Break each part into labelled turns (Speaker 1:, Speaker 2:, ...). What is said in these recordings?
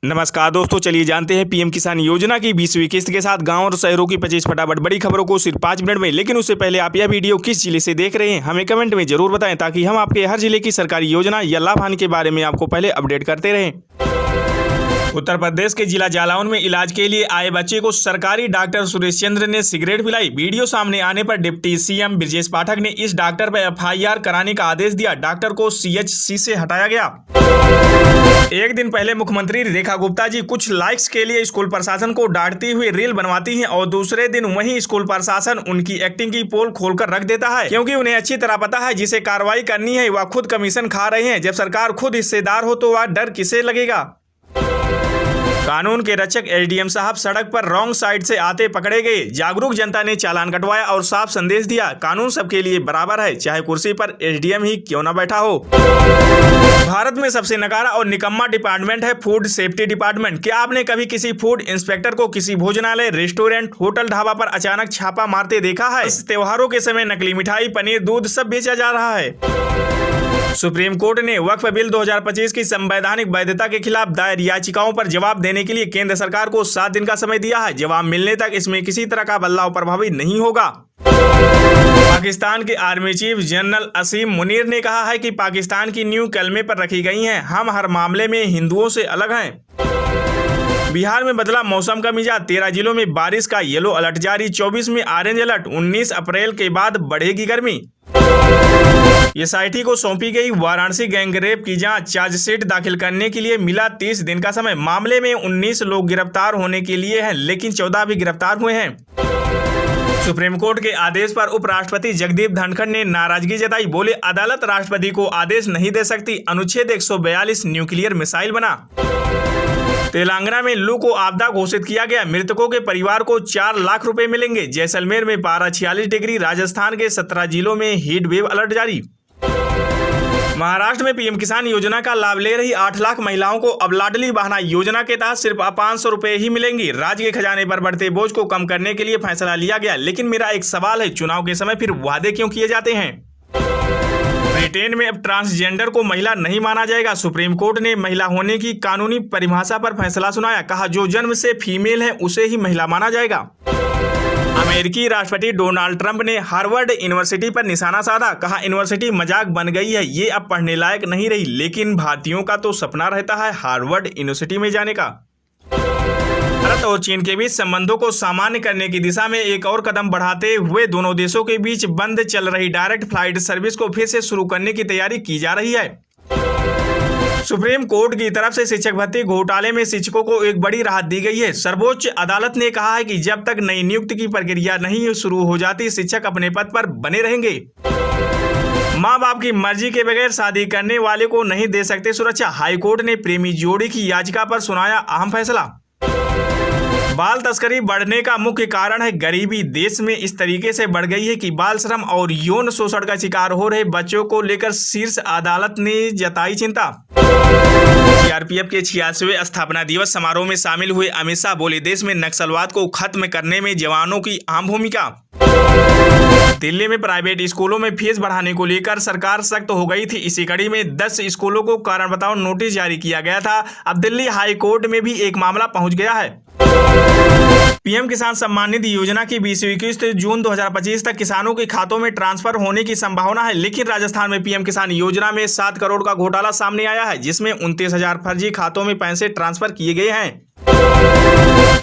Speaker 1: नमस्कार दोस्तों, चलिए जानते हैं पीएम किसान योजना की 20वीं किस्त के साथ गांव और शहरों की 25 फटाफट बड़ी खबरों को सिर्फ 5 मिनट में। लेकिन उससे पहले आप यह वीडियो किस जिले से देख रहे हैं हमें कमेंट में जरूर बताएं, ताकि हम आपके हर जिले की सरकारी योजना या लाभ हानि के बारे में आपको पहले अपडेट करते रहें। उत्तर प्रदेश के जिला जालौन में इलाज के लिए आए बच्चे को सरकारी डॉक्टर सुरेश चंद्र ने सिगरेट पिलाई। वीडियो सामने आने पर डिप्टी सीएम ब्रजेश पाठक ने इस डॉक्टर पर एफआईआर कराने का आदेश दिया। डॉक्टर को सीएचसी से हटाया गया। एक दिन पहले मुख्यमंत्री रेखा गुप्ता जी कुछ लाइक्स के लिए स्कूल प्रशासन को डांटती हुई रील बनवाती हैं और दूसरे दिन वहीं स्कूल प्रशासन उनकी एक्टिंग की पोल खोलकर रख देता है, क्योंकि उन्हें अच्छी तरह पता है जिसे कार्रवाई करनी है वह खुद कमीशन खा रहे हैं। जब सरकार खुद हिस्सेदार हो तो वह डर किसे लगेगा। कानून के रक्षक एसडीएम साहब सड़क पर रॉन्ग साइड से आते पकड़े गए। जागरूक जनता ने चालान कटवाया और साफ संदेश दिया, कानून सबके लिए बराबर है, चाहे कुर्सी पर एसडीएम ही क्यों न बैठा हो। भारत में सबसे नकारा और निकम्मा डिपार्टमेंट है फूड सेफ्टी डिपार्टमेंट। क्या आपने कभी किसी फूड इंस्पेक्टर को किसी भोजनालय, रेस्टोरेंट, होटल, ढाबा पर अचानक छापा मारते देखा है। इस त्योहारों के समय नकली मिठाई, पनीर, दूध सब बेचा जा रहा है। सुप्रीम कोर्ट ने वक्फ बिल 2025 की संवैधानिक वैधता के खिलाफ दायर याचिकाओं पर जवाब देने के लिए केंद्र सरकार को 7 दिन का समय दिया है। जवाब मिलने तक इसमें किसी तरह का बदलाव प्रभावी नहीं होगा। पाकिस्तान के आर्मी चीफ जनरल असीम मुनीर ने कहा है कि पाकिस्तान की नींव कलमे पर रखी गई हैं। हम हर मामले में हिंदुओं से अलग हैं। बिहार में बदला मौसम का मिजाज, 13 जिलों में बारिश का येलो अलर्ट जारी, 24 में ऑरेंज अलर्ट। 19 अप्रैल के बाद बढ़ेगी गर्मी। एसआईटी को सौंपी गई वाराणसी गैंगरेप की जांच, चार्जशीट दाखिल करने के लिए मिला 30 दिन का समय। मामले में 19 लोग गिरफ्तार होने के लिए हैं, लेकिन 14 भी गिरफ्तार हुए हैं। सुप्रीम कोर्ट के आदेश पर उपराष्ट्रपति जगदीप धनखड़ ने नाराजगी जताई। बोले, अदालत राष्ट्रपति को आदेश नहीं दे सकती। अनुच्छेद 142 न्यूक्लियर मिसाइल बना। तेलंगाना में लू को आपदा घोषित किया गया। मृतकों के परिवार को 4 लाख रुपए मिलेंगे। जैसलमेर में पारा 46 डिग्री, राजस्थान के 17 जिलों में हीट वेव अलर्ट जारी। महाराष्ट्र में पीएम किसान योजना का लाभ ले रही 8 लाख महिलाओं को अब लाडली बहना योजना के तहत सिर्फ 500 रुपए ही मिलेंगी। राज्य के खजाने पर बढ़ते बोझ को कम करने के लिए फैसला लिया गया। लेकिन मेरा एक सवाल है, चुनाव के समय फिर वादे क्यों किए जाते हैं। ब्रिटेन में अब ट्रांसजेंडर को महिला नहीं माना जाएगा। सुप्रीम कोर्ट ने महिला होने की कानूनी परिभाषा पर फैसला सुनाया। कहा, जो जन्म से फीमेल है उसे ही महिला माना जाएगा। अमेरिकी राष्ट्रपति डोनाल्ड ट्रंप ने हार्वर्ड यूनिवर्सिटी पर निशाना साधा। कहा, यूनिवर्सिटी मजाक बन गई है, ये अब पढ़ने लायक नहीं रही। लेकिन भारतीयों का तो सपना रहता है हार्वर्ड यूनिवर्सिटी में जाने का। भारत और चीन के बीच संबंधों को सामान्य करने की दिशा में एक और कदम बढ़ाते हुए दोनों देशों के बीच बंद चल रही डायरेक्ट फ्लाइट सर्विस को फिर से शुरू करने की तैयारी की जा रही है। सुप्रीम कोर्ट की तरफ से शिक्षक भर्ती घोटाले में शिक्षकों को एक बड़ी राहत दी गई है। सर्वोच्च अदालत ने कहा है कि जब तक नई नियुक्ति की प्रक्रिया नहीं शुरू हो जाती, शिक्षक अपने पद पर बने रहेंगे। माँ बाप की मर्जी के बगैर शादी करने वाले को नहीं दे सकते सुरक्षा। हाईकोर्ट ने प्रेमी जोड़ी की याचिका पर सुनाया अहम फैसला। बाल तस्करी बढ़ने का मुख्य कारण है गरीबी। देश में इस तरीके से बढ़ गई है कि बाल श्रम और यौन शोषण का शिकार हो रहे बच्चों को लेकर शीर्ष अदालत ने जताई चिंता। सीआरपीएफ के 86वें स्थापना दिवस समारोह में शामिल हुए अमित शाह बोले, देश में नक्सलवाद को खत्म करने में जवानों की अहम भूमिका। दिल्ली में प्राइवेट स्कूलों में फीस बढ़ाने को लेकर सरकार सख्त हो गई थी। इसी कड़ी में 10 स्कूलों को कारण बताओ नोटिस जारी किया गया था। अब दिल्ली हाई कोर्ट में भी एक मामला पहुंच गया है। पीएम किसान सम्मान निधि योजना की 20वीं किस्त जून 2025 तक किसानों के खातों में ट्रांसफर होने की संभावना है। लेकिन राजस्थान में पीएम किसान योजना में 7 करोड़ का घोटाला सामने आया है, जिसमें 29,000 फर्जी खातों में पैसे ट्रांसफर किए गए हैं।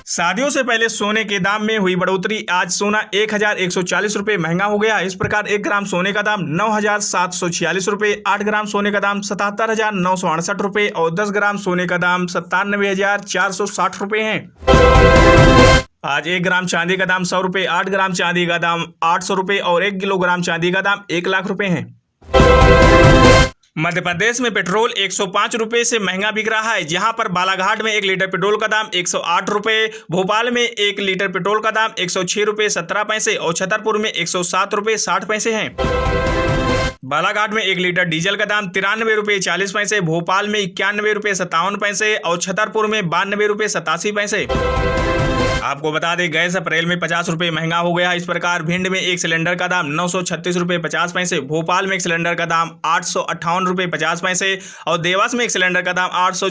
Speaker 1: शादियों से पहले सोने के दाम में हुई बढ़ोतरी। आज सोना 1,140 रुपए महंगा हो गया। इस प्रकार 1 ग्राम सोने का दाम 9,746 रुपए, 8 ग्राम सोने का दाम 77,968 रुपए और 10 ग्राम सोने का दाम 97,460 रुपए है। आज 1 ग्राम चांदी का दाम 100 रुपए, 8 ग्राम चांदी का दाम 800 रुपए और 1 किलोग्राम चांदी का दाम 1 लाख रुपए है। मध्य प्रदेश में पेट्रोल 105 रुपए से महंगा बिक रहा है, जहां पर बालाघाट में 1 लीटर पेट्रोल का दाम 108 रुपए, भोपाल में 1 लीटर पेट्रोल का दाम 106 रुपए 17 पैसे और छतरपुर में 107 रुपए 60 पैसे हैं। बालाघाट में 1 लीटर डीजल का दाम 93 रुपए 40 पैसे, भोपाल में 91 रुपए 57 पैसे और छतरपुर में 92 रुपए 87 पैसे। आपको बता दें, गैस अप्रैल में 50 रुपए महंगा हो गया। इस प्रकार भिंड में 1 सिलेंडर का दाम 936 रुपए 50 पैसे, भोपाल में 1 सिलेंडर का दाम 858 रुपए 50 पैसे और देवास में 1 सिलेंडर का दाम 800